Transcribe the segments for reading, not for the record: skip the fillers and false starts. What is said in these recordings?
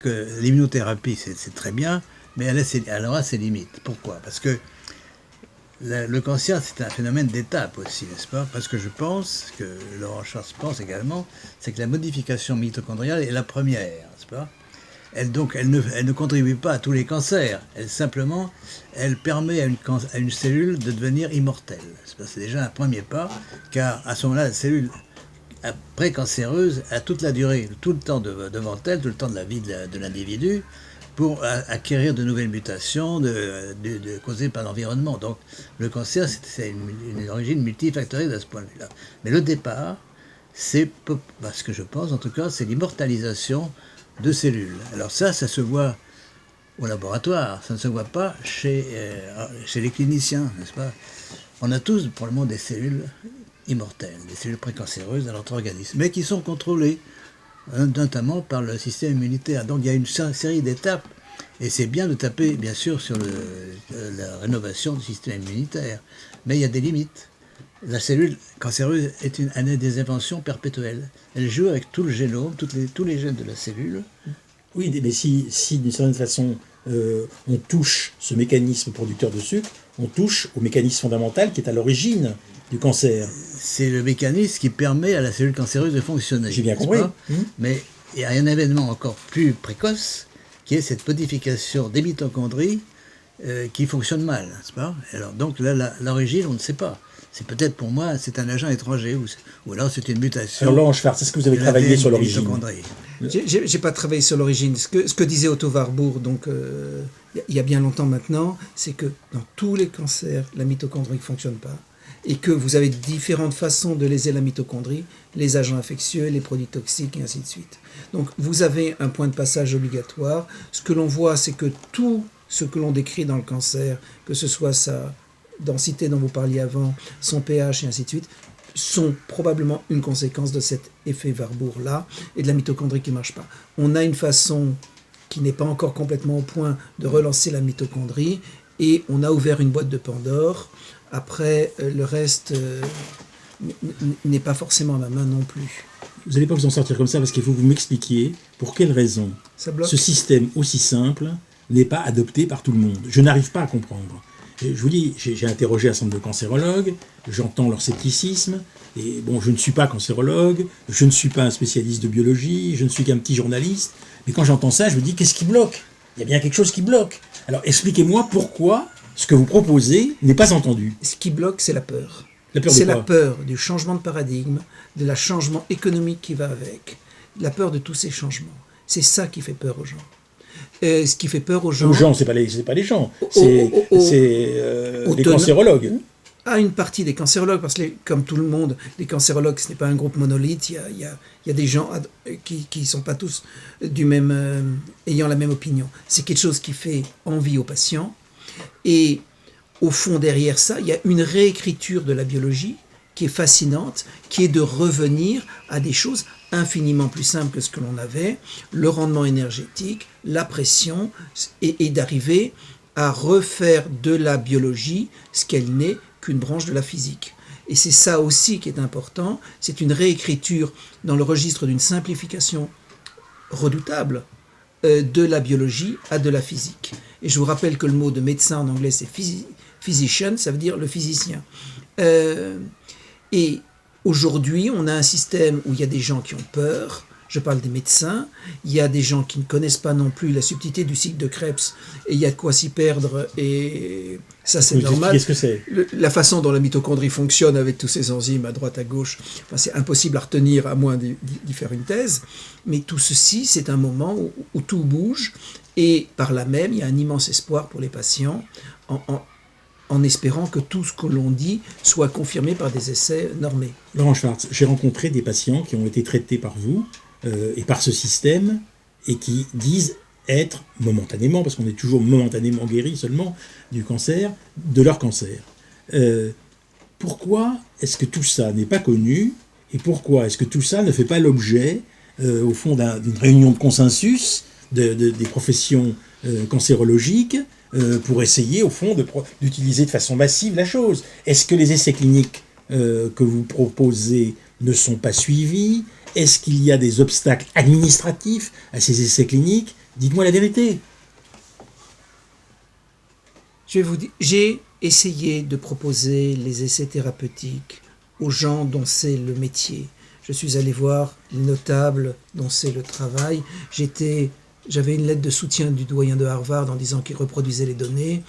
que l'immunothérapie, c'est très bien, mais elle aura ses limites. Pourquoi? Parce que le cancer, c'est un phénomène d'étape aussi, n'est-ce pas? Parce que je pense, que Laurent Schwartz pense également, c'est que la modification mitochondriale est la première, n'est-ce pas? Elle ne contribue pas à tous les cancers. Elle permet à une cellule de devenir immortelle. C'est déjà un premier pas, car à ce moment-là, la cellule précancéreuse a toute la durée, tout le temps devant elle, tout le temps de la vie de l'individu, pour acquérir de nouvelles mutations causées par l'environnement. Donc le cancer, c'est une origine multifactorielle à ce point de vue-là. Mais le départ, c'est, ce que je pense en tout cas, c'est l'immortalisation de cellules. Alors ça se voit au laboratoire, ça ne se voit pas chez les cliniciens, n'est-ce pas? On a tous pour le moment des cellules immortelles, des cellules précancéreuses dans notre organisme, mais qui sont contrôlées, notamment par le système immunitaire. Donc il y a une série d'étapes, et c'est bien de taper, bien sûr, sur la rénovation du système immunitaire, mais il y a des limites. La cellule cancéreuse est une des inventions perpétuelles. Elle joue avec tout le génome, tous les gènes de la cellule. Oui, mais si d'une certaine façon on touche ce mécanisme producteur de sucre, on touche au mécanisme fondamental qui est à l'origine du cancer. C'est le mécanisme qui permet à la cellule cancéreuse de fonctionner. J'ai bien compris. Mais il y a un événement encore plus précoce, qui est cette modification des mitochondries qui fonctionne mal, n'est-ce pas? Alors, donc là, l'origine, on ne sait pas. C'est peut-être pour moi, c'est un agent étranger, ou alors c'est une mutation. Alors Laurent Schwartz, est-ce que vous avez travaillé sur l'origine? J'ai pas travaillé sur l'origine. Ce que disait Otto Warburg, donc il y a bien longtemps maintenant, c'est que dans tous les cancers, la mitochondrie ne fonctionne pas. Et que vous avez différentes façons de léser la mitochondrie, les agents infectieux, les produits toxiques, et ainsi de suite. Donc vous avez un point de passage obligatoire. Ce que l'on voit, c'est que tout ce que l'on décrit dans le cancer, que ce soit sa densité dont vous parliez avant, son pH et ainsi de suite, sont probablement une conséquence de cet effet Warburg-là et de la mitochondrie qui ne marche pas. On a une façon qui n'est pas encore complètement au point de relancer la mitochondrie et on a ouvert une boîte de Pandore. Après, le reste n'est pas forcément à ma main non plus. Vous n'allez pas vous en sortir comme ça parce qu'il faut que vous m'expliquiez pour quelle raison ce système aussi simple n'est pas adopté par tout le monde. Je n'arrive pas à comprendre. Je vous dis, j'ai interrogé un certain nombre de cancérologues, j'entends leur scepticisme, et bon, je ne suis pas cancérologue, je ne suis pas un spécialiste de biologie, je ne suis qu'un petit journaliste, mais quand j'entends ça, je me dis, qu'est-ce qui bloque? Il y a bien quelque chose qui bloque. Alors expliquez-moi pourquoi ce que vous proposez n'est pas entendu. Ce qui bloque, c'est la peur. La peur c'est la peur du changement de paradigme, de la changement économique qui va avec, la peur de tous ces changements. C'est ça qui fait peur aux gens. Ce qui fait peur aux gens... Aux gens, c'est pas les gens, c'est les cancérologues. À une partie des cancérologues, parce que comme tout le monde, les cancérologues, ce n'est pas un groupe monolithe, il y a des gens qui ne sont pas tous ayant la même opinion. C'est quelque chose qui fait envie aux patients. Et au fond, derrière ça, il y a une réécriture de la biologie qui est fascinante, qui est de revenir à des choses infiniment plus simples que ce que l'on avait, le rendement énergétique, la pression, et d'arriver à refaire de la biologie ce qu'elle n'est qu'une branche de la physique. Et c'est ça aussi qui est important, c'est une réécriture dans le registre d'une simplification redoutable de la biologie à de la physique. Et je vous rappelle que le mot de médecin en anglais c'est physician, ça veut dire le physicien. Et aujourd'hui, on a un système où il y a des gens qui ont peur, je parle des médecins, il y a des gens qui ne connaissent pas non plus la subtilité du cycle de Krebs, et il y a de quoi s'y perdre, et ça c'est normal. Qu'est-ce que c'est ? La façon dont la mitochondrie fonctionne avec tous ces enzymes à droite, à gauche, enfin, c'est impossible à retenir à moins d'y faire une thèse, mais tout ceci, c'est un moment où tout bouge, et par là même, il y a un immense espoir pour les patients, en espérant que tout ce que l'on dit soit confirmé par des essais normés. Laurent Schwartz, j'ai rencontré des patients qui ont été traités par vous et par ce système et qui disent être momentanément, parce qu'on est toujours momentanément guéri seulement du cancer, de leur cancer. Pourquoi est-ce que tout ça n'est pas connu et pourquoi est-ce que tout ça ne fait pas l'objet, au fond, d'une réunion de consensus des professions cancérologiques pour essayer, au fond, d'utiliser de façon massive la chose? Est-ce que les essais cliniques que vous proposez ne sont pas suivis? Est-ce qu'il y a des obstacles administratifs à ces essais cliniques? Dites-moi la vérité. Je vais vous dire, j'ai essayé de proposer les essais thérapeutiques aux gens dont c'est le métier. Je suis allé voir les notables dont c'est le travail. J'avais une lettre de soutien du doyen de Harvard en disant qu'il reproduisait les données.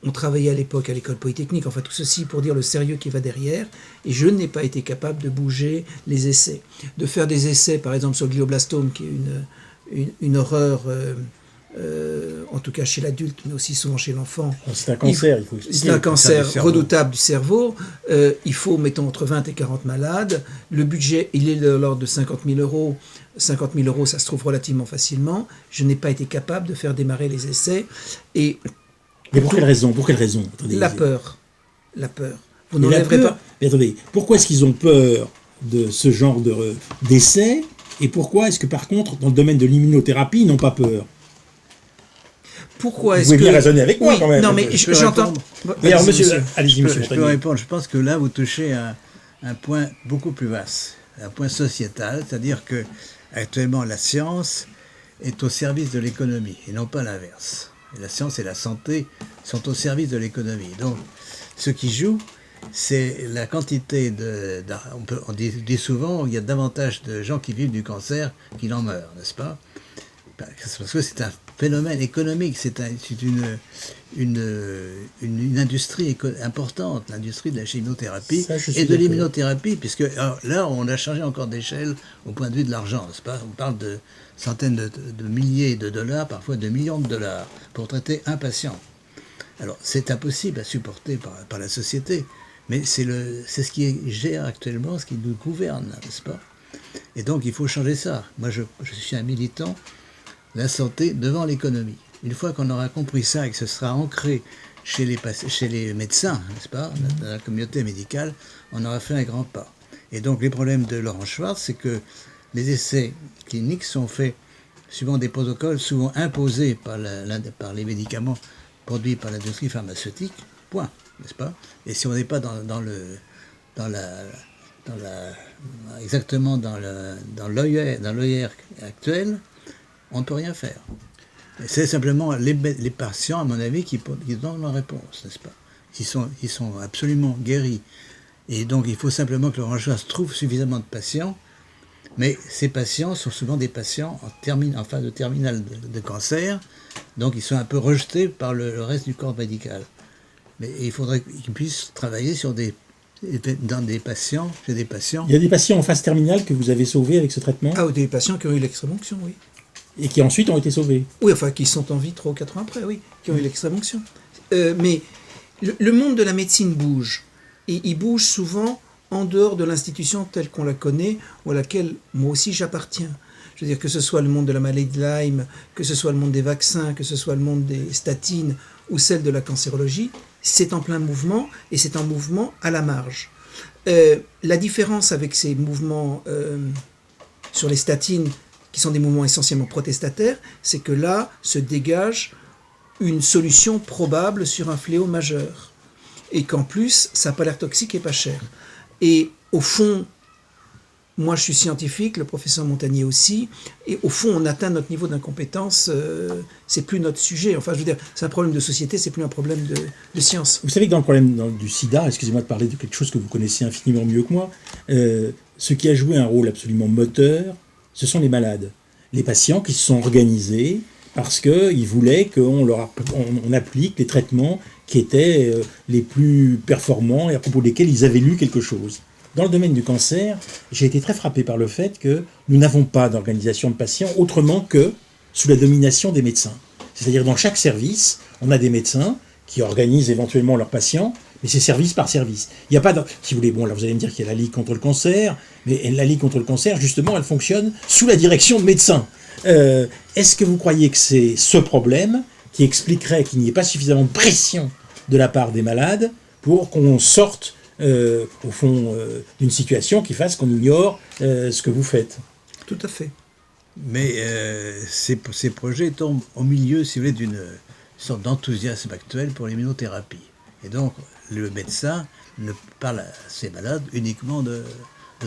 On travaillait à l'époque à l'école polytechnique, enfin tout ceci pour dire le sérieux qui va derrière, et je n'ai pas été capable de bouger les essais. De faire des essais, par exemple, sur le glioblastome, qui est une horreur, en tout cas chez l'adulte, mais aussi souvent chez l'enfant. C'est un cancer, il faut expliquer. C'est un cancer redoutable du cerveau. Il faut, mettons, entre 20 et 40 malades. Le budget, il est de l'ordre de 50 000 euros. 50 000 euros, ça se trouve relativement facilement. Je n'ai pas été capable de faire démarrer les essais. Mais pour quelle raison? Attendez, la peur. Vous n'enlèverez pas. Mais attendez, pourquoi est-ce qu'ils ont peur de ce genre d'essais? Et pourquoi est-ce que, par contre, dans le domaine de l'immunothérapie, ils n'ont pas peur? Pourquoi est-ce Vous pouvez bien raisonner avec moi, quand même. Non, mais j'entends. Alors, allez-y, monsieur. Je peux répondre. Je pense que là, vous touchez à un point beaucoup plus vaste, un point sociétal, c'est-à-dire que actuellement, la science est au service de l'économie, et non pas l'inverse. La science et la santé sont au service de l'économie. Donc, ce qui joue, c'est la quantité on dit souvent, il y a davantage de gens qui vivent du cancer qu'il en meurt, n'est-ce pas? Parce que c'est un phénomène économique, c'est une industrie importante, l'industrie de la chimiothérapie et de l'immunothérapie, puisque là, on a changé encore d'échelle au point de vue de l'argent, n'est-ce pas? On parle de centaines de milliers de dollars, parfois de millions de dollars, pour traiter un patient. Alors, c'est impossible à supporter par la société, mais c'est ce qui gère actuellement, ce qui nous gouverne, n'est-ce pas? Et donc, il faut changer ça. Moi, je suis un militant de la santé devant l'économie. Une fois qu'on aura compris ça et que ce sera ancré chez les médecins, n'est-ce pas, dans la communauté médicale, on aura fait un grand pas. Et donc, les problèmes de Laurent Schwartz, c'est que les essais cliniques sont faits suivant des protocoles souvent imposés par les médicaments produits par l'industrie pharmaceutique, point, n'est-ce pas? Et si on n'est pas exactement dans l'œillère actuelle, on ne peut rien faire. Et c'est simplement les patients, à mon avis, qui donnent la réponse, n'est-ce pas? Ils sont absolument guéris. Et donc, il faut simplement que Laurent Schwartz trouve suffisamment de patients. Mais ces patients sont souvent des patients en phase de terminale de cancer, donc ils sont un peu rejetés par le reste du corps médical. Mais il faudrait qu'ils puissent travailler chez des patients. Il y a des patients en phase terminale que vous avez sauvés avec ce traitement? Ah, des patients qui ont eu l'extrême-onction, oui. Et qui ensuite ont été sauvés? Oui, enfin, qui sont en vie 3 ou 4 ans après, oui, qui ont eu l'extrême-onction. Mais le monde de la médecine bouge. Et il bouge souvent en dehors de l'institution telle qu'on la connaît, ou à laquelle moi aussi j'appartiens. Je veux dire, que ce soit le monde de la maladie de Lyme, que ce soit le monde des vaccins, que ce soit le monde des statines, ou celle de la cancérologie, c'est en plein mouvement, et c'est un mouvement à la marge. La différence avec ces mouvements sur les statines, qui sont des mouvements essentiellement protestataires, c'est que là se dégage une solution probable sur un fléau majeur. Et qu'en plus, ça n'a pas l'air toxique et pas cher. Et au fond, moi je suis scientifique, le professeur Montagnier aussi, et au fond on atteint notre niveau d'incompétence, c'est plus notre sujet. Enfin je veux dire, c'est un problème de société, c'est plus un problème de science. Vous savez que dans le problème du sida, excusez-moi de parler de quelque chose que vous connaissez infiniment mieux que moi, ce qui a joué un rôle absolument moteur, ce sont les malades. Les patients qui se sont organisés parce qu'ils voulaient qu'on on applique les traitements qui étaient les plus performants et à propos desquels ils avaient lu quelque chose. Dans le domaine du cancer, j'ai été très frappé par le fait que nous n'avons pas d'organisation de patients autrement que sous la domination des médecins. C'est-à-dire dans chaque service, on a des médecins qui organisent éventuellement leurs patients, mais c'est service par service. Il n'y a pas si vous voulez, bon là vous allez me dire qu'il y a la Ligue contre le cancer, mais la Ligue contre le cancer, justement, elle fonctionne sous la direction de médecins. Est-ce que vous croyez que c'est ce problème qui expliquerait qu'il n'y ait pas suffisamment de pression de la part des malades pour qu'on sorte, au fond, d'une situation qui fasse qu'on ignore ce que vous faites? Tout à fait. Mais ces projets tombent au milieu, si vous voulez, d'une sorte d'enthousiasme actuel pour l'immunothérapie. Et donc, le médecin ne parle à ses malades uniquement de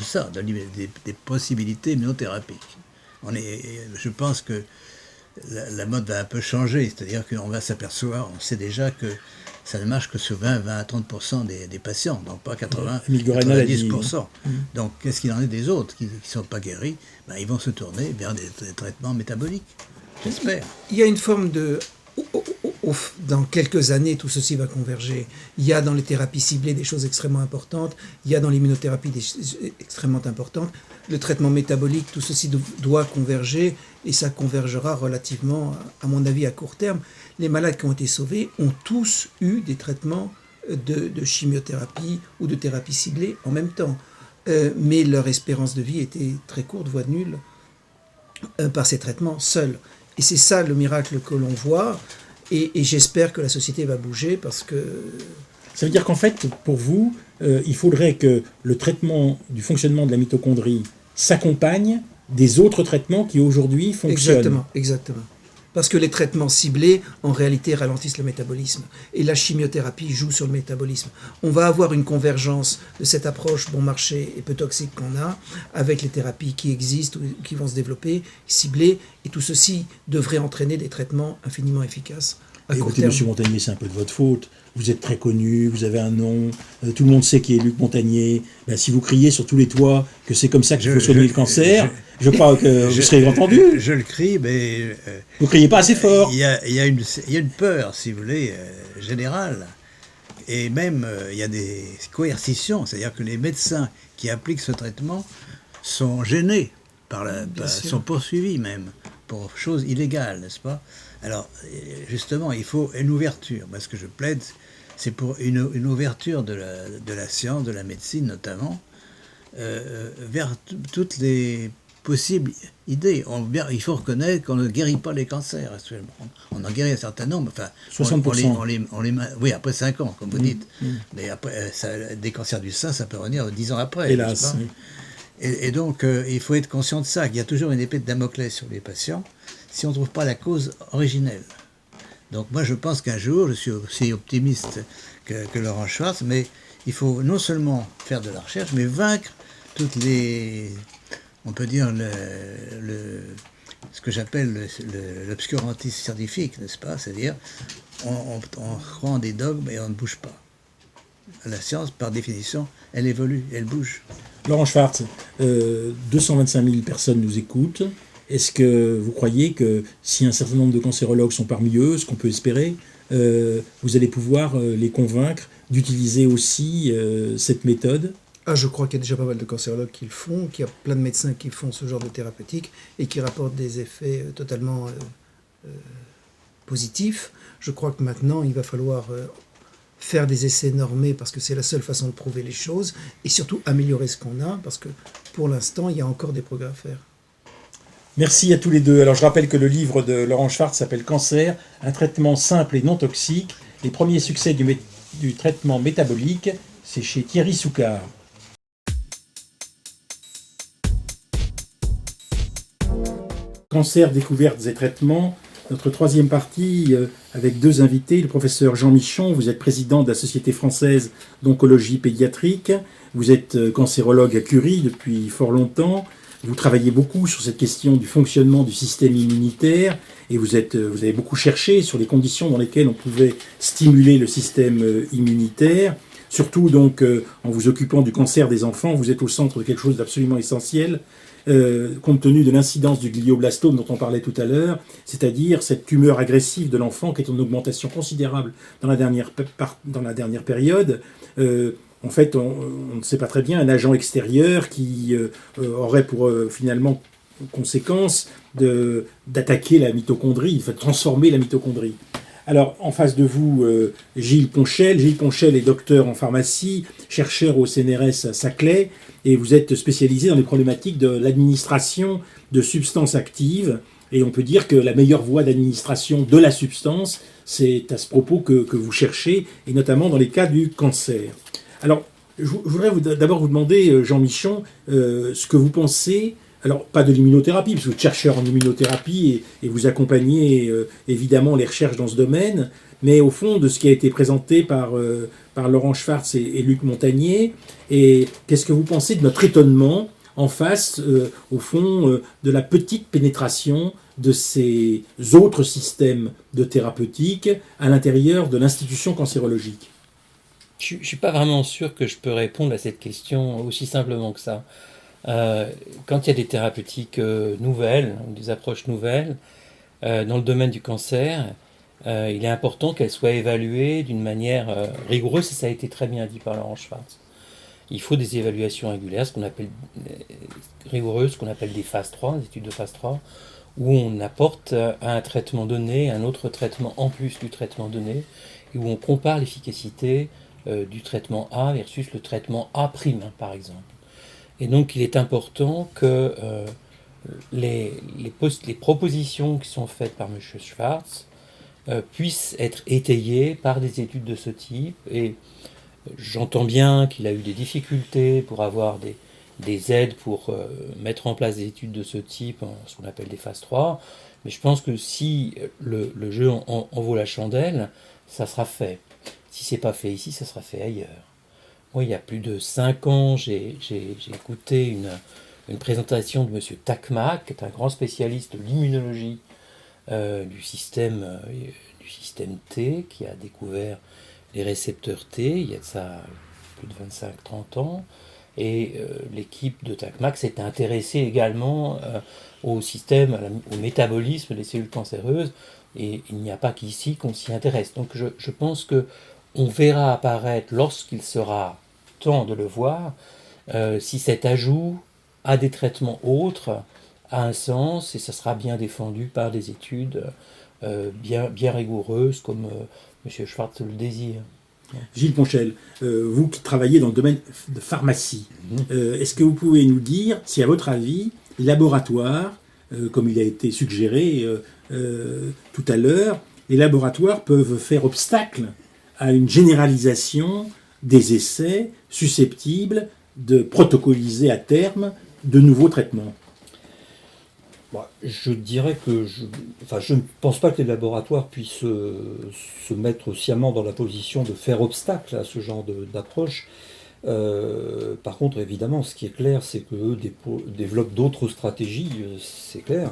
ça, des possibilités immunothérapiques. Je pense que la mode va un peu changer, c'est-à-dire qu'on va s'apercevoir, on sait déjà que ça ne marche que sur 20 à 30% des patients, donc pas 90%. Donc qu'est-ce qu'il en est des autres qui ne sont pas guéris? Ils vont se tourner vers des traitements métaboliques, j'espère. Il y a une forme de... Dans quelques années, tout ceci va converger. Il y a dans les thérapies ciblées des choses extrêmement importantes, il y a dans l'immunothérapie des choses extrêmement importantes. Le traitement métabolique, tout ceci doit converger, et ça convergera relativement, à mon avis, à court terme. Les malades qui ont été sauvés ont tous eu des traitements de chimiothérapie ou de thérapie ciblée en même temps. Mais leur espérance de vie était très courte, voire nulle, par ces traitements seuls. Et c'est ça le miracle que l'on voit, et j'espère que la société va bouger, parce que... Ça veut dire qu'en fait, pour vous, il faudrait que le traitement du fonctionnement de la mitochondrie s'accompagne des autres traitements qui aujourd'hui fonctionnent. Exactement. Parce que les traitements ciblés, en réalité, ralentissent le métabolisme. Et la chimiothérapie joue sur le métabolisme. On va avoir une convergence de cette approche bon marché et peu toxique qu'on a avec les thérapies qui existent ou qui vont se développer, ciblées. Et tout ceci devrait entraîner des traitements infiniment efficaces. Écoutez, M. Montagnier, c'est un peu de votre faute. Vous êtes très connu, vous avez un nom, tout le monde sait qui est Luc Montagnier. Si vous criez sur tous les toits que c'est comme ça qu'il faut soigner le cancer, je crois que vous serez entendu. Je le crie, mais... vous ne criez pas assez fort. Il y a une peur, si vous voulez, générale. Et même, il y a des coercitions, c'est-à-dire que les médecins qui appliquent ce traitement sont gênés, sont poursuivis même, pour choses illégales, n'est-ce pas? Alors, justement, il faut une ouverture. Moi, ce que je plaide, c'est pour une ouverture de la science, de la médecine notamment, vers toutes les possibles idées. Il faut reconnaître qu'on ne guérit pas les cancers actuellement. On en guérit un certain nombre. Enfin, 60%. Oui, après 5 ans, comme vous dites. Mais après, des cancers du sein, ça peut revenir 10 ans après. Hélas. Et donc, il faut être conscient de ça, qu'il y a toujours une épée de Damoclès sur les patients, si on ne trouve pas la cause originelle. Donc moi je pense qu'un jour, je suis aussi optimiste que Laurent Schwartz, mais il faut non seulement faire de la recherche, mais vaincre toutes les, on peut dire, ce que j'appelle l'obscurantisme scientifique, n'est-ce pas? C'est-à-dire, on croit en des dogmes et on ne bouge pas. La science, par définition, elle évolue, elle bouge. Laurent Schwartz, 225 000 personnes nous écoutent. Est-ce que vous croyez que si un certain nombre de cancérologues sont parmi eux, ce qu'on peut espérer, vous allez pouvoir les convaincre d'utiliser aussi cette méthode? Je crois qu'il y a déjà pas mal de cancérologues qui le font, qu'il y a plein de médecins qui font ce genre de thérapeutique et qui rapportent des effets totalement positifs. Je crois que maintenant, il va falloir faire des essais normés, parce que c'est la seule façon de prouver les choses, et surtout améliorer ce qu'on a, parce que pour l'instant, il y a encore des progrès à faire. Merci à tous les deux. Alors je rappelle que le livre de Laurent Schwartz s'appelle Cancer, un traitement simple et non toxique. Les premiers succès du traitement métabolique, c'est chez Thierry Soucard. Cancer, découvertes et traitements. Notre troisième partie avec deux invités, le professeur Jean Michon, vous êtes président de la Société française d'oncologie pédiatrique, vous êtes cancérologue à Curie depuis fort longtemps. Vous travaillez beaucoup sur cette question du fonctionnement du système immunitaire et vous avez beaucoup cherché sur les conditions dans lesquelles on pouvait stimuler le système immunitaire. Surtout donc en vous occupant du cancer des enfants, vous êtes au centre de quelque chose d'absolument essentiel, compte tenu de l'incidence du glioblastome dont on parlait tout à l'heure, c'est-à-dire cette tumeur agressive de l'enfant qui est en augmentation considérable dans la dernière période. En fait, on ne sait pas très bien, un agent extérieur qui aurait pour finalement conséquence d'attaquer la mitochondrie, de transformer la mitochondrie. Alors, en face de vous, Gilles Ponchel. Gilles Ponchel est docteur en pharmacie, chercheur au CNRS à Saclay, et vous êtes spécialisé dans les problématiques de l'administration de substances actives. Et on peut dire que la meilleure voie d'administration de la substance, c'est à ce propos que vous cherchez, et notamment dans les cas du cancer. Alors, je voudrais d'abord vous demander, Jean Michon, ce que vous pensez, alors pas de l'immunothérapie, parce que vous êtes chercheur en immunothérapie et vous accompagnez évidemment les recherches dans ce domaine, mais au fond de ce qui a été présenté par Laurent Schwartz et Luc Montagnier, et qu'est-ce que vous pensez de notre étonnement en face, au fond, de la petite pénétration de ces autres systèmes de thérapeutique à l'intérieur de l'institution cancérologique? Je ne suis pas vraiment sûr que je peux répondre à cette question aussi simplement que ça. Quand il y a des thérapeutiques nouvelles, des approches nouvelles, dans le domaine du cancer, il est important qu'elles soient évaluées d'une manière rigoureuse, et ça a été très bien dit par Laurent Schwartz. Il faut des évaluations régulières, ce qu'on appelle rigoureuses, ce qu'on appelle des phases 3, des études de phase 3, où on apporte à un traitement donné un autre traitement en plus du traitement donné, et où on compare l'efficacité du traitement A versus le traitement A', par exemple. Et donc il est important que les propositions qui sont faites par M. Schwartz puissent être étayées par des études de ce type. Et j'entends bien qu'il a eu des difficultés pour avoir des aides pour mettre en place des études de ce type, ce qu'on appelle des phases 3. Mais je pense que si le jeu en vaut la chandelle, ça sera fait. Si ce n'est pas fait ici, ça sera fait ailleurs. Moi, il y a plus de 5 ans, j'ai écouté une présentation de M. Takmak, qui est un grand spécialiste de l'immunologie du système T, qui a découvert les récepteurs T, il y a de ça plus de 25-30 ans. Et l'équipe de Takmak s'est intéressée également au système, au métabolisme des cellules cancéreuses. Et il n'y a pas qu'ici qu'on s'y intéresse. Donc je pense qu'on verra apparaître, lorsqu'il sera temps de le voir, si cet ajout à des traitements autres a un sens, et ça sera bien défendu par des études bien rigoureuses, comme M. Schwartz le désire. Gilles Ponchel, vous qui travaillez dans le domaine de pharmacie, est-ce que vous pouvez nous dire si, à votre avis, les laboratoires, comme il a été suggéré tout à l'heure, les laboratoires peuvent faire obstacle à une généralisation des essais susceptibles de protocoliser à terme de nouveaux traitements? Je dirais que je ne pense pas que les laboratoires puissent se mettre sciemment dans la position de faire obstacle à ce genre d'approche. Par contre, évidemment, ce qui est clair, c'est qu'eux développent d'autres stratégies, c'est clair.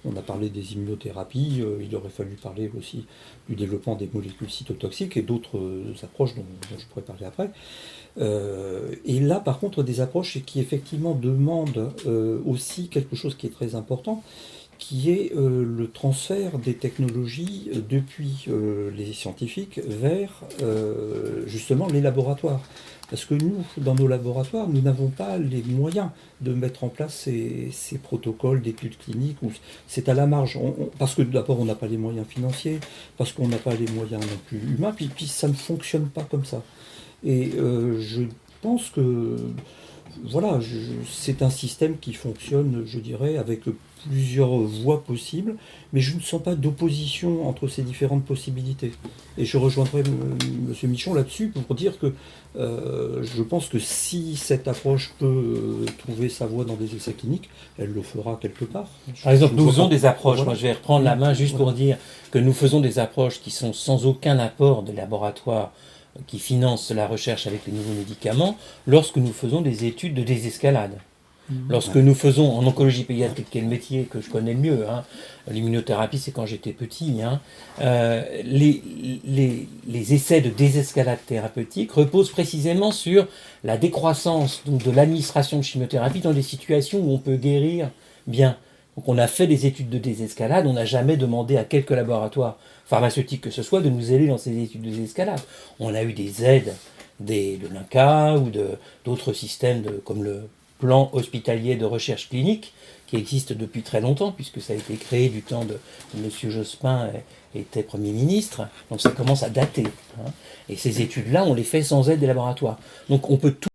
On a parlé des immunothérapies, il aurait fallu parler aussi du développement des molécules cytotoxiques et d'autres approches dont je pourrais parler après. Et là, par contre, des approches qui effectivement demandent aussi quelque chose qui est très important, qui est le transfert des technologies depuis les scientifiques vers justement les laboratoires. Parce que nous, dans nos laboratoires, nous n'avons pas les moyens de mettre en place ces protocoles d'études cliniques. C'est à la marge. Parce que d'abord, on n'a pas les moyens financiers, parce qu'on n'a pas les moyens non plus humains, puis ça ne fonctionne pas comme ça. Et je pense que voilà, c'est un système qui fonctionne, je dirais, avec plusieurs voies possibles, mais je ne sens pas d'opposition entre ces différentes possibilités. Et je rejoindrai M. Michon là-dessus pour dire que je pense que si cette approche peut trouver sa voie dans des essais cliniques, elle le fera quelque part. Par exemple, nous faisons des approches, voilà. Moi je vais reprendre la main juste pour dire que nous faisons des approches qui sont sans aucun apport de laboratoire qui finance la recherche avec les nouveaux médicaments, lorsque nous faisons des études de désescalade. Lorsque nous faisons en oncologie pédiatrique, qui est le métier que je connais le mieux, l'immunothérapie c'est quand j'étais petit, les essais de désescalade thérapeutique reposent précisément sur la décroissance donc, de l'administration de chimiothérapie dans des situations où on peut guérir bien. Donc on a fait des études de désescalade, on n'a jamais demandé à quelque laboratoire pharmaceutique que ce soit de nous aider dans ces études de désescalade. On a eu des aides de l'INCa ou d'autres systèmes comme le plan hospitalier de recherche clinique qui existe depuis très longtemps puisque ça a été créé du temps de M. Jospin était Premier ministre, donc ça commence à dater. Et ces études-là, on les fait sans aide des laboratoires. Donc on peut tout